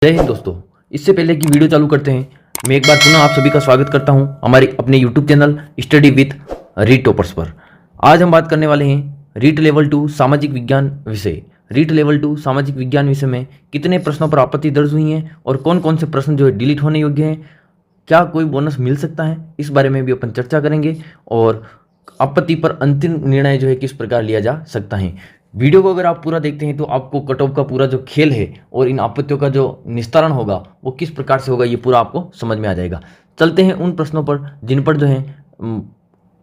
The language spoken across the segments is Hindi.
जय हिंद दोस्तों। इससे पहले कि वीडियो चालू करते हैं, मैं एक बार पुनः आप सभी का स्वागत करता हूं हमारे अपने YouTube channel study with REET toppers पर। आज हम बात करने वाले हैं रीट लेवल 2 सामाजिक विज्ञान विषय। रीट लेवल 2 सामाजिक विज्ञान विषय में कितने प्रश्नों पर आपत्ति दर्ज हुई हैं और कौन कौन से प्रश्न जो है डिलीट होने योग्य हैं, क्या कोई बोनस मिल सकता है, इस बारे में भी अपन चर्चा करेंगे और आपत्ति पर अंतिम निर्णय जो है किस प्रकार लिया जा सकता है। वीडियो को अगर आप पूरा देखते हैं तो आपको कट ऑफ का पूरा जो खेल है और इन आपत्तियों का जो निस्तारण होगा वो किस प्रकार से होगा ये पूरा आपको समझ में आ जाएगा। चलते हैं उन प्रश्नों पर जिन पर जो है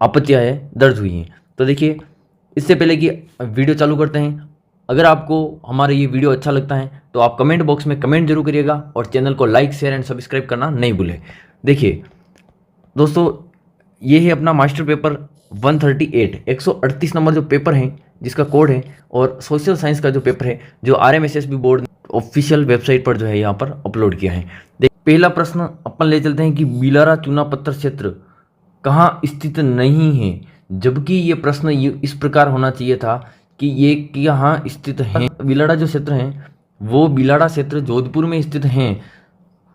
आपत्तियां दर्ज हुई हैं। तो देखिए, इससे पहले कि वीडियो चालू करते हैं, अगर आपको हमारा ये वीडियो अच्छा लगता है तो आप कमेंट बॉक्स में कमेंट जरूर करिएगा और चैनल को लाइक शेयर एंड सब्सक्राइब करना नहीं भूलें। देखिए दोस्तों, ये है अपना मास्टर पेपर 138 138 नंबर जो पेपर है जिसका कोड है, और सोशल साइंस का जो पेपर है जो RMSSB बोर्ड ने ऑफिशियल वेबसाइट पर जो है यहाँ पर अपलोड किया है। पहला प्रश्न अपन ले चलते हैं कि बिलारा चुना पत्थर क्षेत्र कहाँ स्थित नहीं है, जबकि ये प्रश्न इस प्रकार होना चाहिए था कि ये यहाँ स्थित है। बिलाड़ा जो क्षेत्र है वो बिलाड़ा क्षेत्र जोधपुर में स्थित है,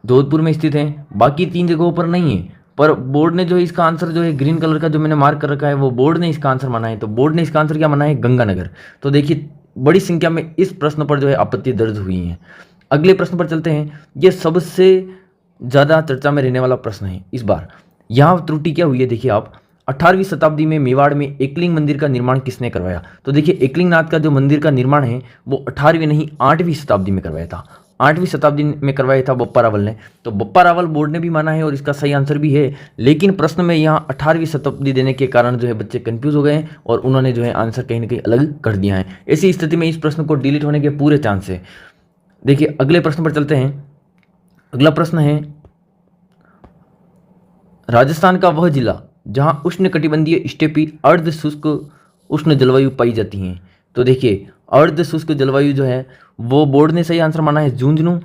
जोधपुर में स्थित है, बाकी 3 जगहों पर नहीं है। पर बोर्ड ने जो है इसका आंसर जो है ग्रीन कलर का जो मैंने मार्क कर रखा है वो बोर्ड ने इसका आंसर माना है। तो बोर्ड ने इसका आंसर क्या माना है? गंगानगर। तो देखिए, बड़ी संख्या में इस प्रश्न पर जो है आपत्ति दर्ज हुई है। अगले प्रश्न पर चलते हैं। ये सबसे ज़्यादा चर्चा में रहने वाला प्रश्न है इस बार। यहाँ त्रुटि क्या हुई है देखिए आप, 18वीं शताब्दी में मेवाड़ में एकलिंग मंदिर का निर्माण किसने करवाया? तो देखिए, एकलिंग नाथ का जो मंदिर का निर्माण है वो 18वीं नहीं 8वीं शताब्दी में करवाया था। 8वीं शताब्दी में करवाया था बप्पा रावल ने। तो बप्पा रावल बोर्ड ने भी माना है और इसका सही आंसर भी है, लेकिन प्रश्न में यहाँ 18वीं शताब्दी देने के कारण जो है बच्चे कंफ्यूज हो गए हैं और उन्होंने जो है आंसर कहीं ना कहीं अलग कर दिया है। ऐसी स्थिति में इस प्रश्न को डिलीट होने के पूरे चांस है। देखिए, अगले प्रश्न पर चलते हैं। अगला प्रश्न है, राजस्थान का वह जिला जहाँ उष्णकटिबंधीय स्टेपी अर्ध शुष्क उष्ण जलवायु पाई जाती हैं। तो देखिए, अर्ध शुष्क जलवायु जो है वो बोर्ड ने सही आंसर माना है झुंझुनू,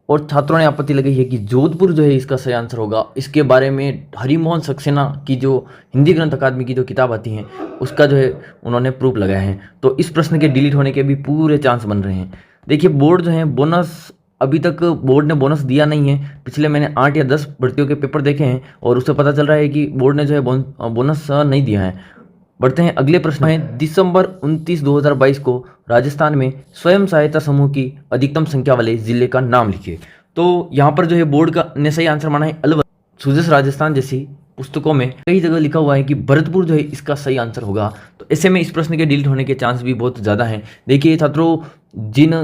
और छात्रों ने आपत्ति लगाई है कि जोधपुर जो है इसका सही आंसर होगा। इसके बारे में हरिमोहन सक्सेना की जो हिंदी ग्रंथ अकादमी की जो किताब आती है उसका जो है उन्होंने प्रूफ लगाया है। तो इस प्रश्न के डिलीट होने के भी पूरे चांस बन रहे हैं। देखिए, बोर्ड जो है बोनस, अभी तक बोर्ड ने बोनस दिया नहीं है। पिछले मैंने 8 या 10 भर्तियों के पेपर देखे हैं और उससे पता चल रहा है कि बोर्ड ने जो है बोनस नहीं दिया है। बढ़ते हैं, अगले प्रश्न है, दिसंबर 29 2022 को राजस्थान में स्वयं सहायता समूह की अधिकतम संख्या वाले जिले का नाम लिखिए। तो यहाँ पर जो है बोर्ड का ने सही आंसर माना है अलवर। सुजस राजस्थान जैसी पुस्तकों में कई जगह लिखा हुआ है कि भरतपुर जो है इसका सही आंसर होगा। तो ऐसे में इस प्रश्न के डिलीट होने के चांस भी बहुत ज़्यादा हैं। देखिए छात्रों, जिन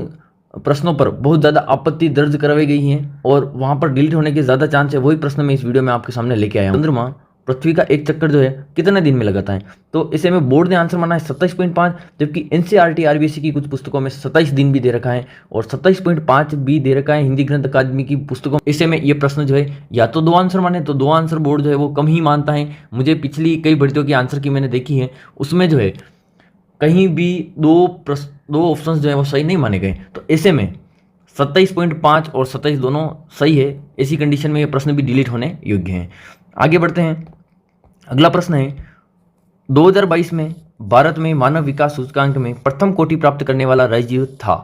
प्रश्नों पर बहुत ज़्यादा आपत्ति दर्ज करवाई गई हैं और वहाँ पर डिलीट होने के ज़्यादा चांस है, वही प्रश्न मैं इस वीडियो में आपके सामने लेके आया हूँ। चंद्रमा पृथ्वी का एक चक्कर जो है कितने दिन में लगाता है? तो इसे में बोर्ड ने आंसर माना है 27.5, जबकि NCERT RBC की कुछ पुस्तकों में 27 दिन भी दे रखा है और 27.5 भी दे रखा है हिंदी ग्रंथ अकादमी की पुस्तकों। इसे में ये प्रश्न जो है या तो 2 आंसर माने, तो 2 आंसर बोर्ड जो है वो कम ही मानता है। मुझे पिछली कई भर्तियों की आंसर की मैंने देखी है, उसमें जो है कहीं भी 2 ऑप्शन जो है वो सही नहीं माने गए। तो ऐसे में 27.5 और 27 दोनों सही है। ऐसी कंडीशन में ये प्रश्न भी डिलीट होने योग्य हैं। आगे बढ़ते हैं। अगला प्रश्न है, 2022 में भारत में मानव विकास सूचकांक में प्रथम कोटि प्राप्त करने वाला राज्य था।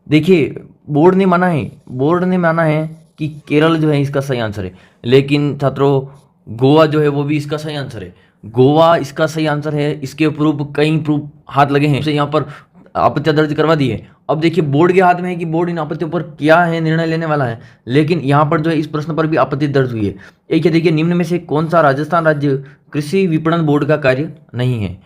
देखिए, बोर्ड ने माना है कि केरल जो है इसका सही आंसर है, लेकिन छात्रों गोवा जो है वो भी इसका सही आंसर है। गोवा इसका सही आंसर है। इसके कई प्रूफ हाथ लगे हैं, यहाँ पर आपत्तियां दर्ज करवा दी है। अब देखिए, बोर्ड के हाथ में है कि बोर्ड इन आपत्तियों पर क्या है निर्णय लेने वाला है, लेकिन यहाँ पर जो है इस प्रश्न पर भी आपत्ति दर्ज हुई है। एक है, देखिए, निम्न में से कौन सा राजस्थान राज्य कृषि विपणन बोर्ड का कार्य नहीं है?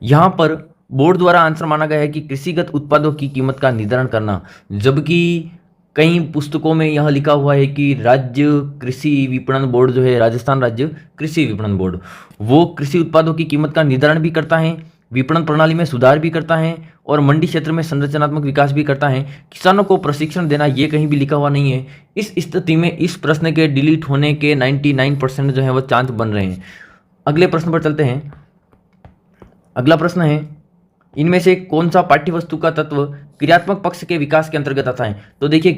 यहाँ पर बोर्ड द्वारा आंसर माना गया है कि कृषिगत उत्पादों की कीमत का निर्धारण करना, जबकि कई पुस्तकों में यह लिखा हुआ है कि राज्य कृषि विपणन बोर्ड जो है राजस्थान राज्य कृषि विपणन बोर्ड, वो कृषि उत्पादों की कीमत का निर्धारण भी करता है, विपणन प्रणाली में सुधार भी करता है और मंडी क्षेत्र में संरचनात्मक विकास भी करता है। किसानों को प्रशिक्षण देना ये कहीं भी लिखा हुआ नहीं है। इस स्थिति में इस प्रश्न के डिलीट होने के 99% जो है वो चांस बन रहे हैं। अगले प्रश्न पर चलते हैं। अगला प्रश्न है, इनमें से कौन सा पाठ्यवस्तु का तत्व क्रियात्मक पक्ष के विकास के अंतर्गत आता है? तो देखिए,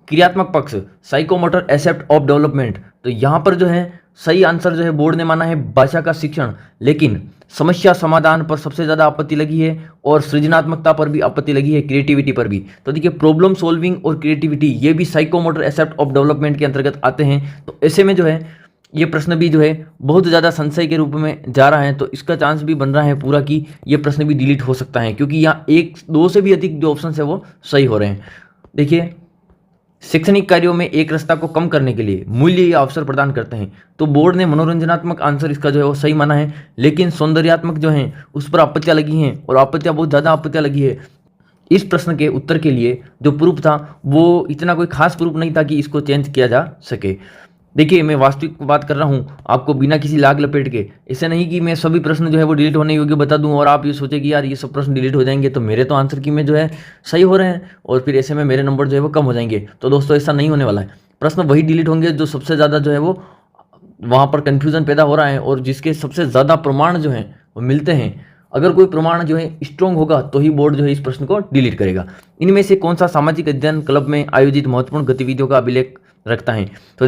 क्रियात्मक पक्ष साइकोमोटर एसेप्ट ऑफ डेवलपमेंट, तो यहाँ पर जो है सही आंसर जो है बोर्ड ने माना है भाषा का शिक्षण, लेकिन समस्या समाधान पर सबसे ज़्यादा आपत्ति लगी है और सृजनात्मकता पर भी आपत्ति लगी है, क्रिएटिविटी पर भी। तो देखिए प्रॉब्लम सॉल्विंग और क्रिएटिविटी ये भी साइकोमोटर एस्पेक्ट ऑफ डेवलपमेंट के अंतर्गत आते हैं। तो ऐसे में जो है ये प्रश्न भी जो है बहुत ज़्यादा संशय के रूप में जा रहा है, तो इसका चांस भी बन रहा है पूरा कि ये प्रश्न भी डिलीट हो सकता है, क्योंकि यहाँ एक दो से भी अधिक जो ऑप्शन है वो सही हो रहे हैं। देखिए शैक्षणिक कार्यों में एक रास्ता को कम करने के लिए मूल्य या अवसर प्रदान करते हैं, तो बोर्ड ने मनोरंजनात्मक आंसर इसका जो है वो सही माना है, लेकिन सौंदर्यात्मक जो है उस पर आपत्तियां लगी हैं और आपत्तियां बहुत ज़्यादा आपत्तियां लगी है। इस प्रश्न के उत्तर के लिए जो प्रूफ था वो इतना कोई खास प्रूफ नहीं था कि इसको चेंज किया जा सके। देखिए मैं वास्तविक बात कर रहा हूँ आपको बिना किसी लाग लपेट के, ऐसे नहीं कि मैं सभी प्रश्न जो है वो डिलीट होने योग्य बता दूं और आप ये सोचे कि यार ये सब प्रश्न डिलीट हो जाएंगे तो मेरे तो आंसर की में जो है सही हो रहे हैं और फिर ऐसे में मेरे नंबर जो है वो कम हो जाएंगे। तो दोस्तों ऐसा नहीं होने वाला है, प्रश्न वही डिलीट होंगे जो सबसे ज़्यादा जो है वो वहाँ पर कन्फ्यूज़न पैदा हो रहा है और जिसके सबसे ज़्यादा प्रमाण जो हैं वो मिलते हैं। अगर कोई प्रमाण जो है स्ट्रॉन्ग होगा तो ही बोर्ड जो है इस प्रश्न को डिलीट करेगा। इनमें से कौन सा सामाजिक अध्ययन क्लब में आयोजित महत्वपूर्ण गतिविधियों का अभिलेख रखता है? तो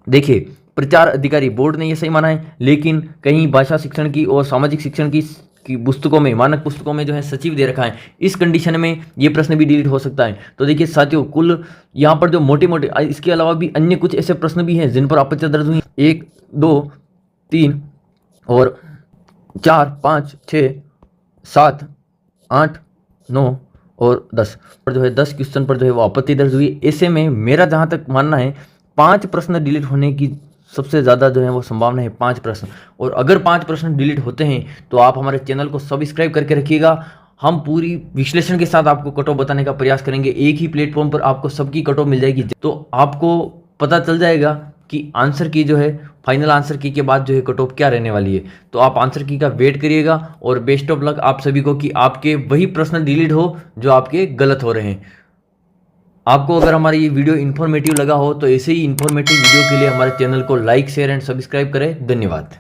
देखिए प्रचार अधिकारी, बोर्ड ने ये सही माना है, लेकिन कहीं भाषा शिक्षण की और सामाजिक शिक्षण की पुस्तकों में, मानक पुस्तकों में जो है सचिव दे रखा है। इस कंडीशन में ये प्रश्न भी डिलीट हो सकता है। तो देखिए साथियों कुल यहाँ पर जो मोटे मोटे, इसके अलावा भी अन्य कुछ ऐसे प्रश्न भी हैं जिन पर आपत्तियां दर्ज हुई, 1 2 3 और 4 5 6 7 8 9 और 10 पर जो है 10 क्वेश्चन पर जो है वो आपत्ति दर्ज हुई। ऐसे में मेरा जहाँ तक मानना है 5 प्रश्न डिलीट होने की सबसे ज़्यादा जो है वो संभावना है, 5 प्रश्न। और अगर 5 प्रश्न डिलीट होते हैं तो आप हमारे चैनल को सब्सक्राइब करके रखिएगा। हम पूरी विश्लेषण के साथ आपको कट ऑफ बताने का प्रयास करेंगे, एक ही प्लेटफॉर्म पर आपको सबकी कट ऑफ मिल जाएगी, तो आपको पता चल जाएगा कि आंसर की जो है फाइनल आंसर की के बाद जो है कट ऑफ क्या रहने वाली है। तो आप आंसर की का वेट करिएगा और बेस्ट ऑफ लक आप सभी को कि आपके वही प्रश्न डिलीट हो जो आपके गलत हो रहे हैं। आपको अगर हमारी ये वीडियो इन्फॉर्मेटिव लगा हो तो ऐसे ही इन्फॉर्मेटिव वीडियो के लिए हमारे चैनल को लाइक शेयर एंड सब्सक्राइब करें। धन्यवाद।